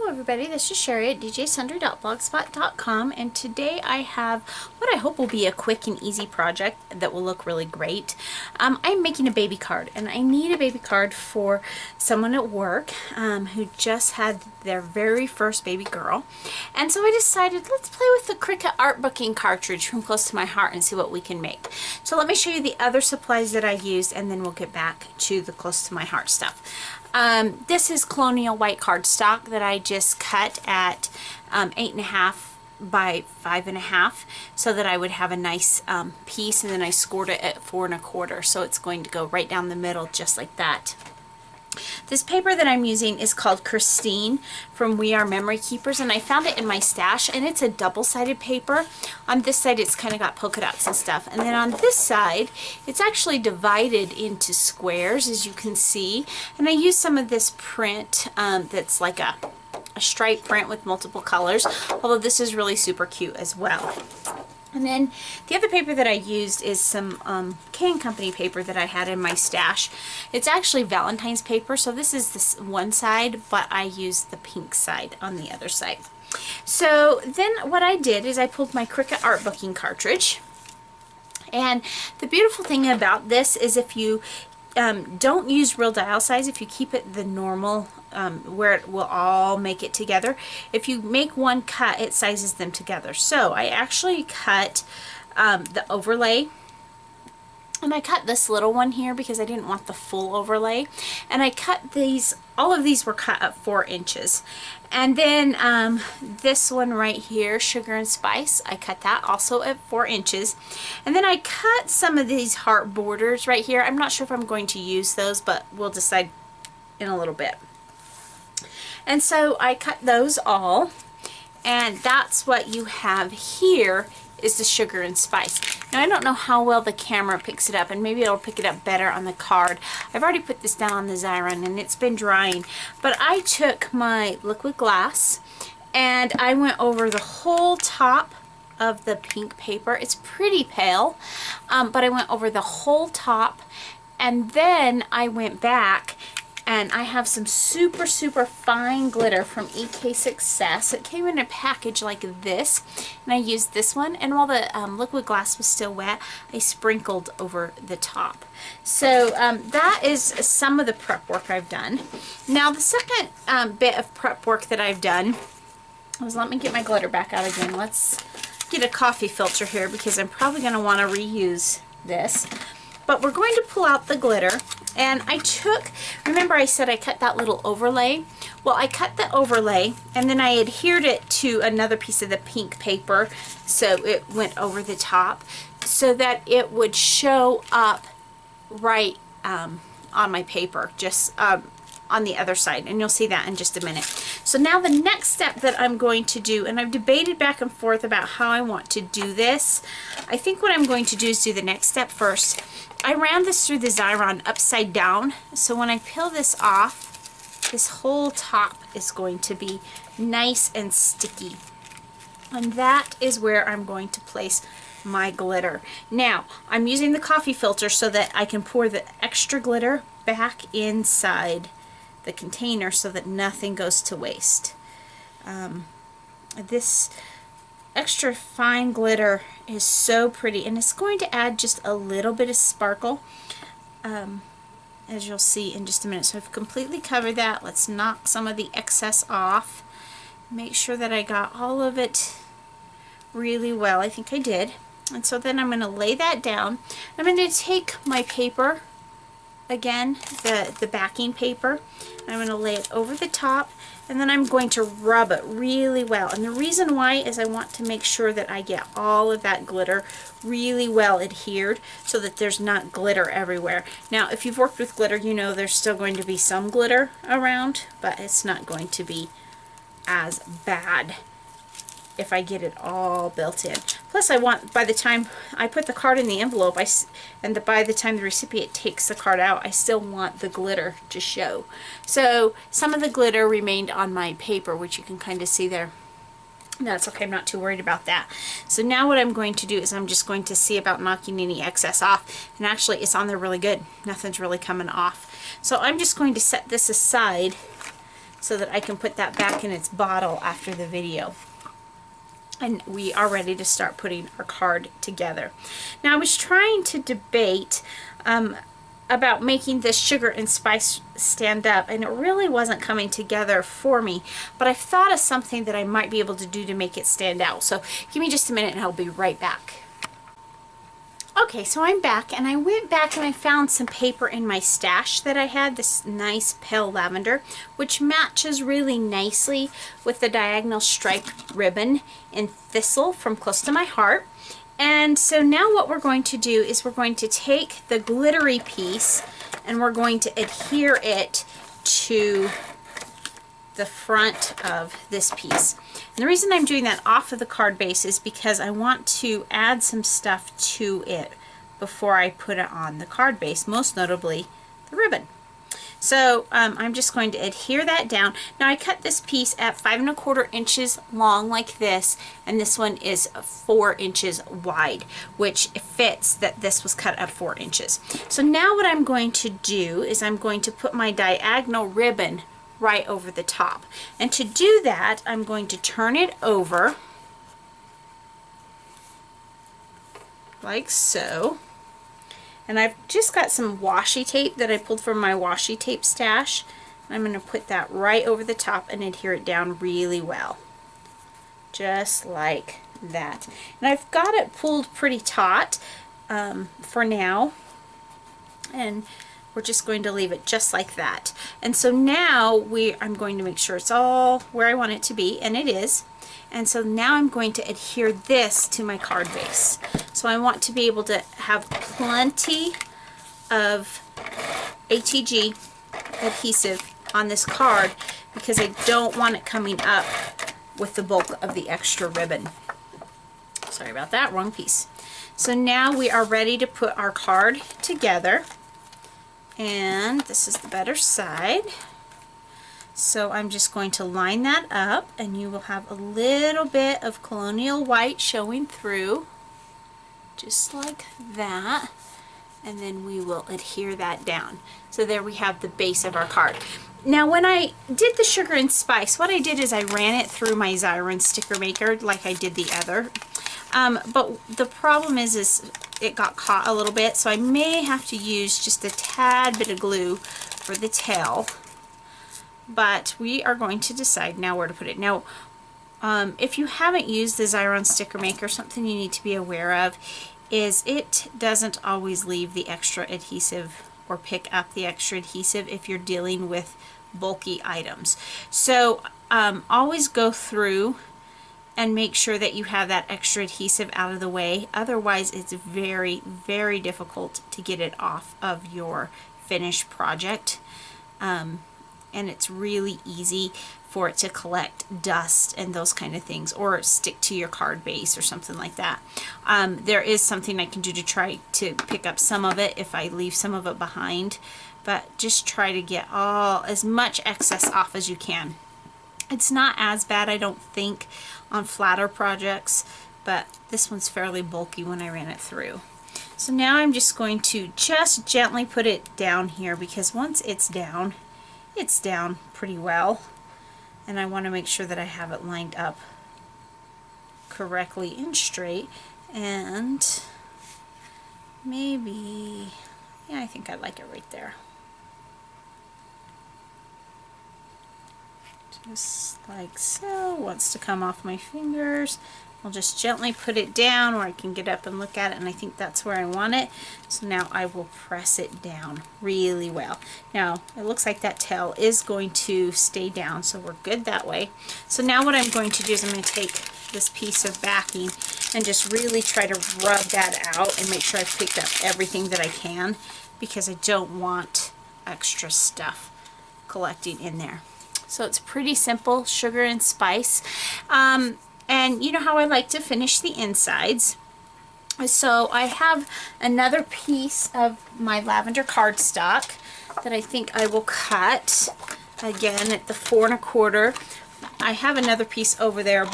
everybody, this is Cheri at djsundry.blogspot.com, and today I have what I hope will be a quick and easy project that will look really great. I'm making a baby card, and I need a baby card for someone at work who just had their very first baby girl. And so I decided, let's play with the Cricut art booking cartridge from Close to My Heart and see what we can make. So let me show you the other supplies that I used, and then we'll get back to the Close to My Heart stuff. This is Colonial white cardstock that I just cut at 8.5 by 5.5 so that I would have a nice piece, and then I scored it at 4.25, so it's going to go right down the middle just like that. This paper that I'm using is called Christine from We Are Memory Keepers, and I found it in my stash, and it's a double-sided paper. On this side it's kind of got polka dots and stuff, and then on this side it's actually divided into squares, as you can see, and I used some of this print that's like a stripe print with multiple colors, although this is really super cute as well. And then the other paper that I used is some K & Company paper that I had in my stash. It's actually Valentine's paper, so this is this one side, but I used the pink side on the other side. So then what I did is I pulled my Cricut art booking cartridge, and the beautiful thing about this is if you don't use real dial size, if you keep it the normal where it will all make it together, if you make one cut, it sizes them together. So I actually cut the overlay, and I cut this little one here because I didn't want the full overlay, and I cut these, all of these were cut at 4 inches. And then this one right here, Sugar and Spice, I cut that also at 4 inches. And then I cut some of these heart borders right here. I'm not sure if I'm going to use those, but we'll decide in a little bit. And so I cut those all, and that's what you have here is the Sugar and Spice. Now I don't know how well the camera picks it up, and maybe it'll pick it up better on the card. I've already put this down on the Xyron and it's been drying, but I took my liquid glass and I went over the whole top of the pink paper. It's pretty pale, but I went over the whole top, and then I went back and I have some super fine glitter from EK Success. It came in a package like this, and I used this one, and while the liquid glass was still wet, I sprinkled over the top. So that is some of the prep work I've done. Now the second bit of prep work that I've done was, let me get my glitter back out again. Let's get a coffee filter here because I'm probably going to want to reuse this. But we're going to pull out the glitter, and I took, remember I said I cut that little overlay? Well, I cut the overlay and then I adhered it to another piece of the pink paper so it went over the top so that it would show up right on my paper, just on the other side, and you'll see that in just a minute. So now the next step that I'm going to do, and I've debated back and forth about how I want to do this. I think what I'm going to do is do the next step first. I ran this through the Xyron upside down, so when I peel this off, this whole top is going to be nice and sticky. And that is where I'm going to place my glitter. Now, I'm using the coffee filter so that I can pour the extra glitter back inside the container so that nothing goes to waste. This extra fine glitter is so pretty, and it's going to add just a little bit of sparkle, as you'll see in just a minute. So I've completely covered that. Let's knock some of the excess off. Make sure that I got all of it really well. I think I did. And so then I'm going to lay that down. I'm going to take my paper again, the backing paper, and I'm going to lay it over the top, and then I'm going to rub it really well. And the reason why is I want to make sure that I get all of that glitter really well adhered so that there's not glitter everywhere. Now if you've worked with glitter, you know there's still going to be some glitter around, but it's not going to be as bad if I get it all built in. Plus I want, by the time I put the card in the envelope, by the time the recipient takes the card out, I still want the glitter to show. So some of the glitter remained on my paper, which you can kind of see there. That's okay, I'm not too worried about that. So now what I'm going to do is I'm just going to see about knocking any excess off, and actually it's on there really good. Nothing's really coming off. So I'm just going to set this aside so that I can put that back in its bottle after the video. And we are ready to start putting our card together. Now I was trying to debate about making this sugar and spice stand up, and it really wasn't coming together for me, but I've thought of something that I might be able to do to make it stand out. So give me just a minute and I'll be right back. Okay, so I'm back, and I went back and I found some paper in my stash that I had, this nice pale lavender, which matches really nicely with the diagonal striped ribbon in Thistle from Close to My Heart. And so now what we're going to do is we're going to take the glittery piece and we're going to adhere it to the front of this piece. And the reason I'm doing that off of the card base is because I want to add some stuff to it before I put it on the card base, most notably the ribbon. So I'm just going to adhere that down. Now I cut this piece at 5 1/4 inches long like this, and this one is 4 inches wide, which fits that this was cut at 4 inches. So now what I'm going to do is I'm going to put my diagonal ribbon right over the top. And to do that, I'm going to turn it over like so. And I've just got some washi tape that I pulled from my washi tape stash. I'm going to put that right over the top and adhere it down really well. Just like that. And I've got it pulled pretty taut for now. And we're just going to leave it just like that. And so now I'm going to make sure it's all where I want it to be, and it is. And so now I'm going to adhere this to my card base. So I want to be able to have plenty of ATG adhesive on this card because I don't want it coming up with the bulk of the extra ribbon. Sorry about that, wrong piece. So now we are ready to put our card together. And this is the better side. So I'm just going to line that up, and you will have a little bit of Colonial White showing through, just like that. And then we will adhere that down. So there we have the base of our card. Now when I did the sugar and spice, what I did is I ran it through my Xyron sticker maker like I did the other. But the problem is it got caught a little bit, so I may have to use just a tad bit of glue for the tail. But we are going to decide now where to put it. Now, if you haven't used the Xyron sticker maker, something you need to be aware of is it doesn't always leave the extra adhesive or pick up the extra adhesive if you're dealing with bulky items. So always go through and make sure that you have that extra adhesive out of the way. Otherwise, it's very, very difficult to get it off of your finished project. And it's really easy for it to collect dust and those kind of things, or stick to your card base or something like that. There is something I can do to try to pick up some of it if I leave some of it behind, but just try to get as much excess off as you can. It's not as bad, I don't think, on flatter projects, but this one's fairly bulky when I ran it through. So now I'm just going to just gently put it down here, because once it's down pretty well, and I want to make sure that I have it lined up correctly and straight. And maybe, yeah, I think I like it right there. Just like so. Wants to come off my fingers. I'll just gently put it down where I can get up and look at it, and I think that's where I want it. So now I will press it down really well. Now it looks like that tail is going to stay down, so we're good that way. So now what I'm going to do is I'm going to take this piece of backing and just really try to rub that out and make sure I've picked up everything that I can, because I don't want extra stuff collecting in there. So it's pretty simple, sugar and spice. And you know how I like to finish the insides. So I have another piece of my lavender cardstock that I think I will cut again at the 4 1/4. I have another piece over there,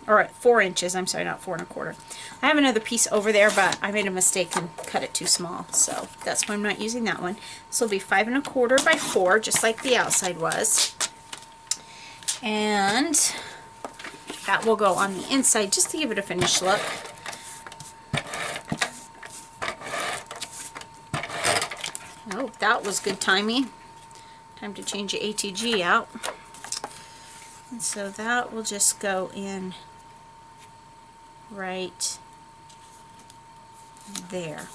or at 4 inches, I'm sorry, not 4 1/4. I have another piece over there, but I made a mistake and cut it too small, so that's why I'm not using that one. This will be 5 1/4 by 4, just like the outside was. And that will go on the inside just to give it a finished look. Oh, that was good timing. Time to change the ATG out. And so that will just go in right there.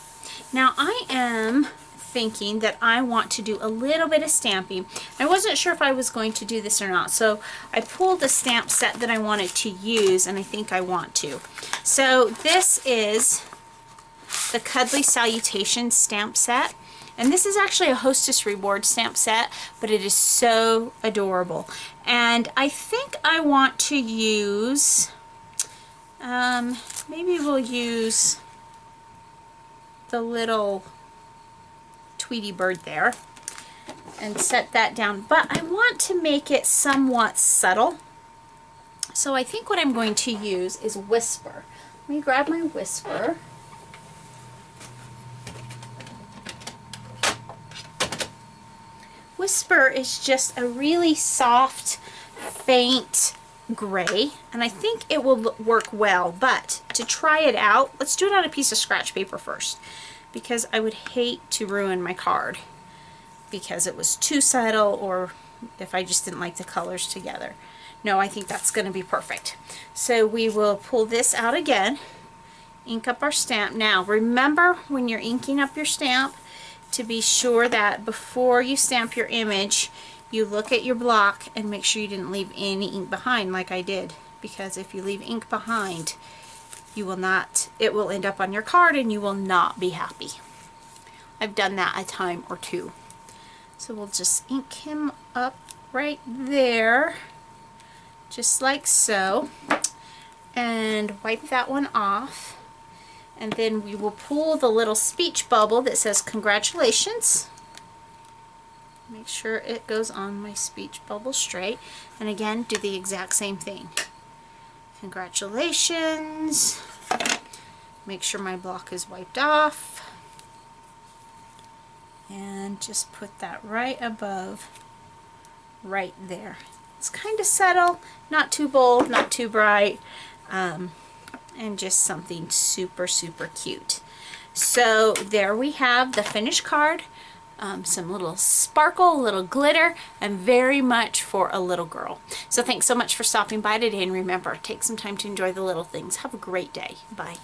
Now I am thinking that I want to do a little bit of stamping. I wasn't sure if I was going to do this or not, so I pulled the stamp set that I wanted to use, and I think I want to. So this is the Cuddly Salutation stamp set, and this is actually a Hostess Reward stamp set, but it is so adorable. And I think I want to use, maybe we'll use the little Tweety bird there and set that down, but I want to make it somewhat subtle, so I think what I'm going to use is Whisper. Let me grab my Whisper. Whisper is just a really soft, faint gray, and I think it will work well, but to try it out, let's do it on a piece of scratch paper first, because I would hate to ruin my card because it was too subtle, or if I just didn't like the colors together. No, I think that's going to be perfect. So we will pull this out again, ink up our stamp. Now remember, when you're inking up your stamp, to be sure that before you stamp your image, you look at your block and make sure you didn't leave any ink behind like I did, because if you leave ink behind, you will not, it will end up on your card and you will not be happy. I've done that a time or two. So we'll just ink him up right there, just like so, and wipe that one off. And then we will pull the little speech bubble that says congratulations. Make sure it goes on my speech bubble straight. And again, do the exact same thing. Congratulations. Make sure my block is wiped off. And just put that right above, right there. It's kind of subtle, not too bold, not too bright, and just something super, super cute. So there we have the finished card. Some little sparkle, little glitter, and very much for a little girl. So thanks so much for stopping by today, and remember, take some time to enjoy the little things. Have a great day. Bye.